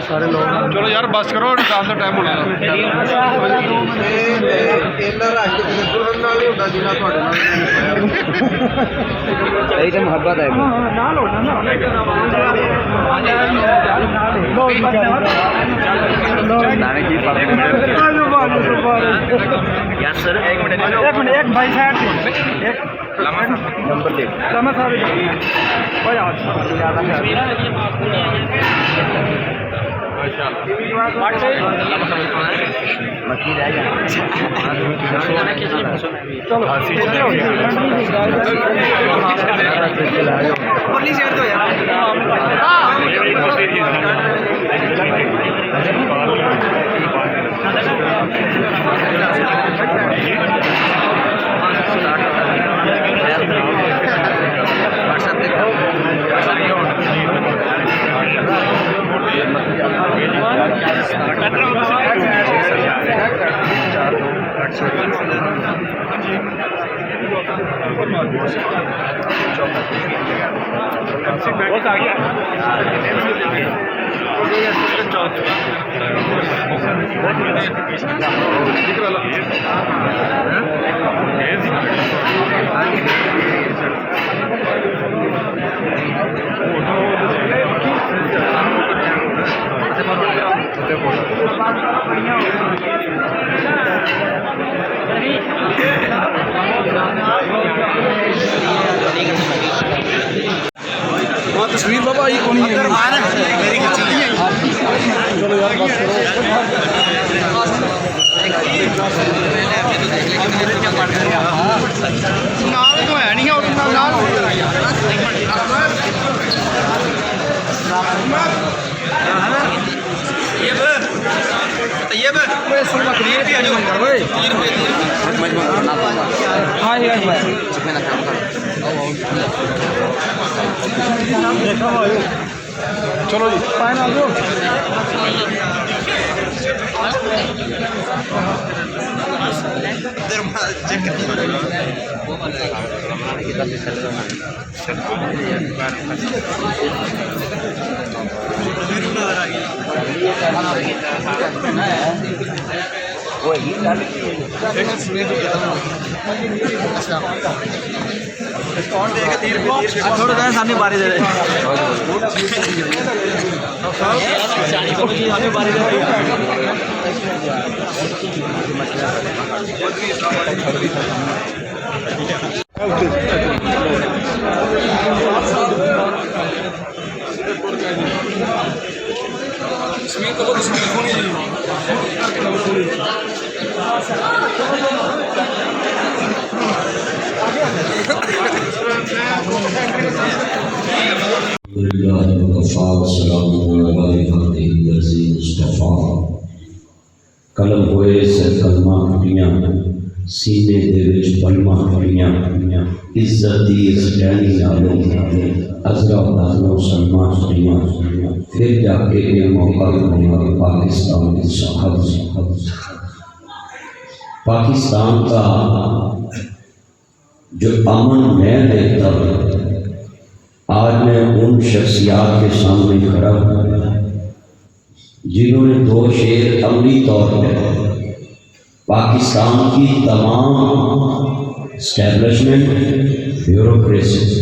سارے لوگ چلو یار بس کرو نکال تو ٹائم ہونا محبت ہے ایک بھائی صاحب نمبر دے تصویر بابا یہ کون ہے چلو یار بات کرو نال تو ہے نہیں اور نال طیب تقریر بھی آ جاؤ ہاں چلو جی پائن آ جاؤ تھوڑا سامنے بارے دے قلم ہوئے سے کلمہ کھڑیاں سینے دے وچ بلمہ کھڑیاں عزت دی سٹینی نالوں عزرا دانوں سلمہ کھڑیاں پھر جا کے یہ موقع بنیا پاکستان کی صحت پاکستان کا جو امن میں دیکھتا ہوں آج میں ان شخصیات کے سامنے کھڑا ہوں جنہوں نے دو شعر عملی طور پہ پاکستان کی تمام اسٹیبلشمنٹ بیوروکریسی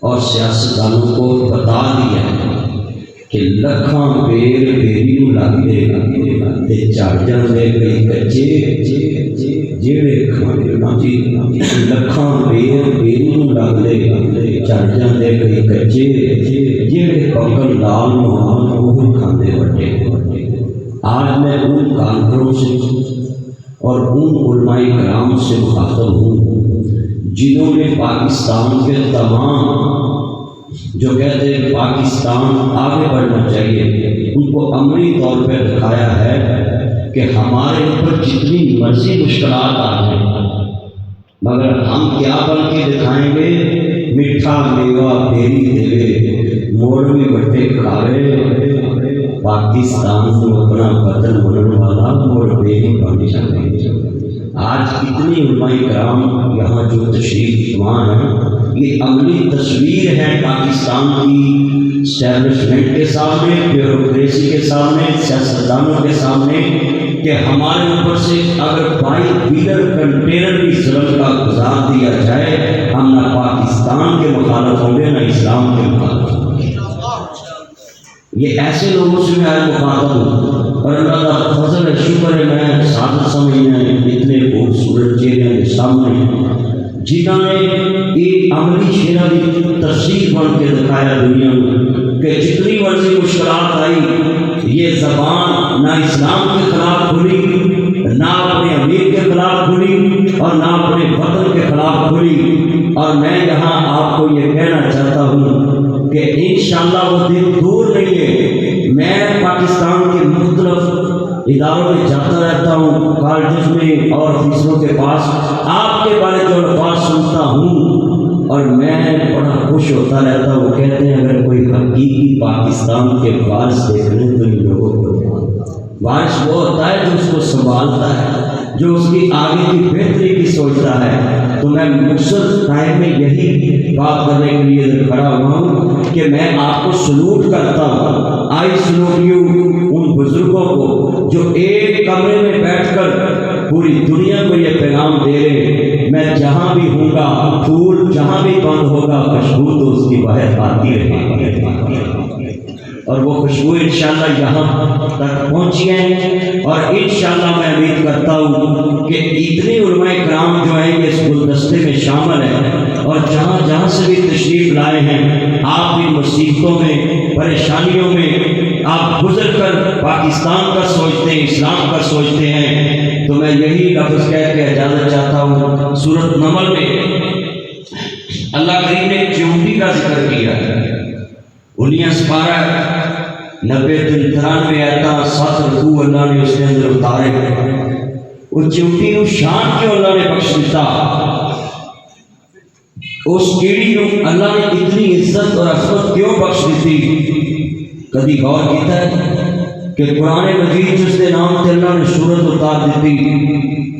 اور سیاستدانوں کو بتا دیا کہ لکھاں بیر بیری لگ دے تے چڑھ جاندے کئی کچے جیڑے کھانے جی لکھاں بیر بیری لگ دے چڑھ جاندے کئی کچے جیڑے پکل لال محمد وہ کھاندے بڑے آج میں ان کانفروں سے اور ان علماء کرام سے مخاطب ہوں جنہوں نے پاکستان کے تمام جو کہتے ہیں پاکستان آگے بڑھنا چاہیے ان کو عملی طور پہ دکھایا ہے کہ ہمارے اوپر جتنی مرضی مشکلات آ جائیں مگر ہم کیا بن کے دکھائیں گے میٹھا میوہ بیری دے موڑوی بٹے کھاوے پاکستان کو اپنا وطن بننے والا اور بے بن جائے۔ آج کتنی علماء کرام یہاں جو تشریف فرما ہیں، یہ عملی تصویر ہے پاکستان کی اسٹیبلشمنٹ کے سامنے، بیوروکریسی کے سامنے، سیاستدانوں کے سامنے، کہ ہمارے اوپر سے اگر 22 ویلر کنٹینر بھی ظلم کا گزار دیا جائے، ہم نہ پاکستان کے مخالف ہوں گے نہ اسلام کے مخالف ہوں گے۔ یہ ایسے لوگوں سے میں آج مخاطب ہوں، اور اللہ کا فضل ہے، شکر ہے، میں سعادت سمجھنا ہے اتنے خوبصورت چہرے کے سامنے جنہوں نے ایک عملی شعرا کی تفسیر بن کے دکھایا دنیا میں کہ جتنی مرضی مشکلات آئی، یہ زبان نہ اسلام کے خلاف کھلی، نہ اپنے امیر کے خلاف کھلی، اور نہ اپنے وطن کے خلاف کھلی۔ اور میں یہاں آپ کو یہ کہنا چاہتا ہوں کہ انشاءاللہ وہ دن دور نہیں ہے۔ میں پاکستان کے مختلف اداروں میں جاتا رہتا ہوں، کالجز میں اور آفیسروں کے پاس آپ کے بارے جو الفاظ سنتا ہوں، اور میں بڑا خوش ہوتا رہتا ہوں۔ وہ کہتے ہیں اگر کوئی حقیقی پاکستان کے وارث دیکھنے تو ان لوگوں کو وارث وہ ہوتا ہے جو اس کو سنبھالتا ہے، جو اس کی آگے کی بہتری کی سوچتا ہے۔ تو میں مقصد ٹائم میں یہی بات کرنے کے لیے کھڑا ہوا ہوں کہ میں آپ کو سلوٹ کرتا ہوں۔ آئی سلوٹ یو ان بزرگوں کو جو ایک کمرے میں بیٹھ کر پوری دنیا کو یہ پیغام دے رہے، میں جہاں بھی ہوں گا، پھول جہاں بھی بند ہوگا، خوشبو تو اس کی باہر آتی رہے گی، اور وہ خوشبو انشاءاللہ یہاں تک پہنچی ہے۔ اور انشاءاللہ میں امید کرتا ہوں کہ اتنے علماء کرام جو ہیں یہ اس گلدستے میں شامل ہیں، اور جہاں جہاں سے بھی تشریف لائے ہیں، آپ بھی مصیبتوں میں، پریشانیوں میں آپ گزر کر پاکستان کا سوچتے ہیں، اسلام کا سوچتے ہیں۔ تو میں یہی لفظ کہہ کے اجازت چاہتا ہوں۔ سورۃ نمل میں اللہ کریم نے چونٹی کا ذکر کیا ہے، 19 پارہ 90 93 آیتاں 7 رکوع اللہ نے اس کے اندر اتارے۔ اس چونٹی کو شان کیوں اللہ نے بخش دیتا، اس کیڑی کو اللہ نے اتنی عزت اور عظمت کیوں بخش دیتی؟ کبھی غور کیتا ہے کہ قرآن مجید جس کے نام سے اللہ نے سورت اتار دیتی؟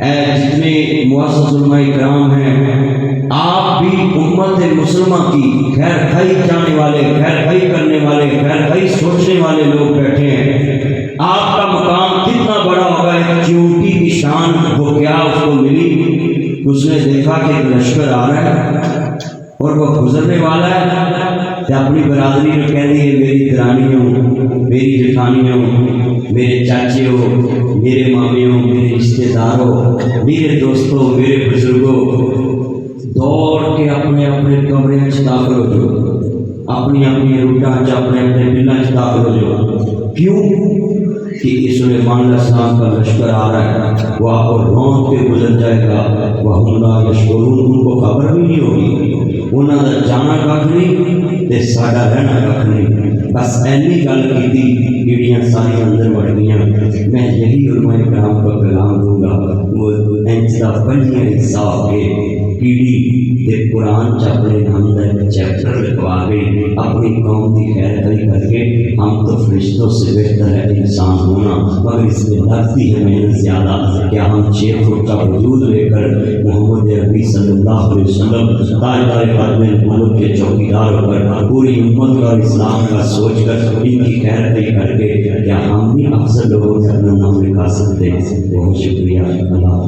اے جتنے معزز علماء کرام ہیں، آپ بھی امت مسلمہ کی خیر خواہی چاہنے والے، خیر خواہی کرنے والے، خیر خواہی سوچنے والے لوگ بیٹھے ہیں۔ آپ کا مقام کتنا بڑا ہوگا، ایک چونٹی کی شان وہ کیا اس کو ملی؟ اس نے دیکھا کہ ایک لشکر آ رہا ہے اور وہ گزرنے والا ہے، کہ اپنی برادری میں کہہ دیے میری درانیوں، میری جٹھانیوں، میرے چاچیوں، میرے مامیوں، میرے رشتے داروں، میرے دوستوں، میرے بزرگوں، دوڑ کے اپنے اپنے کمرے میں داخل ہو جاؤ، اپنی اپنی روٹاں اپنے اپنے ملوں میں داخل ہو جاؤ۔ کیوں کہ سلیمان علیہ السلام کا لشکر آ رہا ہے، وہ آپ کو رونق کے گزر جائے گا، وہ لا یشعرون، ان کو خبر بھی نہیں ہوگی، انہوں نے جانا کھ نہیں تے ساڈا رہنا کھ نہیں۔ بس اینی گل کی کیڑیاں ساری اندر بڑھ گئیاں۔ میں یہی علماء کرام کو پیغام دوں گا، وہ انچ دا پنجیاں حصہ کے کیڑی تے قرآن چ اپنے نام کا ایک چیپٹر لکھوا گئی، اپنی قوم کی خیر خواہی کر کے۔ ہم تو فرشتوں سے بہتر ہے انسان ہونا، مگر اس میں لگتی ہے محنت زیادہ۔ کیا ہم 6 فٹ کا وجود لے کر محمد عربی صلی اللہ علیہ وسلم تاجدار قدم ملک کے چوکیدار ہو کر پوری امت کا اسلام کا سوچ کر ان کی خیر خواہی کر کے کیا ہم بھی افضل لوگوں سے اپنا نام لکھا سکتے ہیں؟ بہت شکریہ، اللہ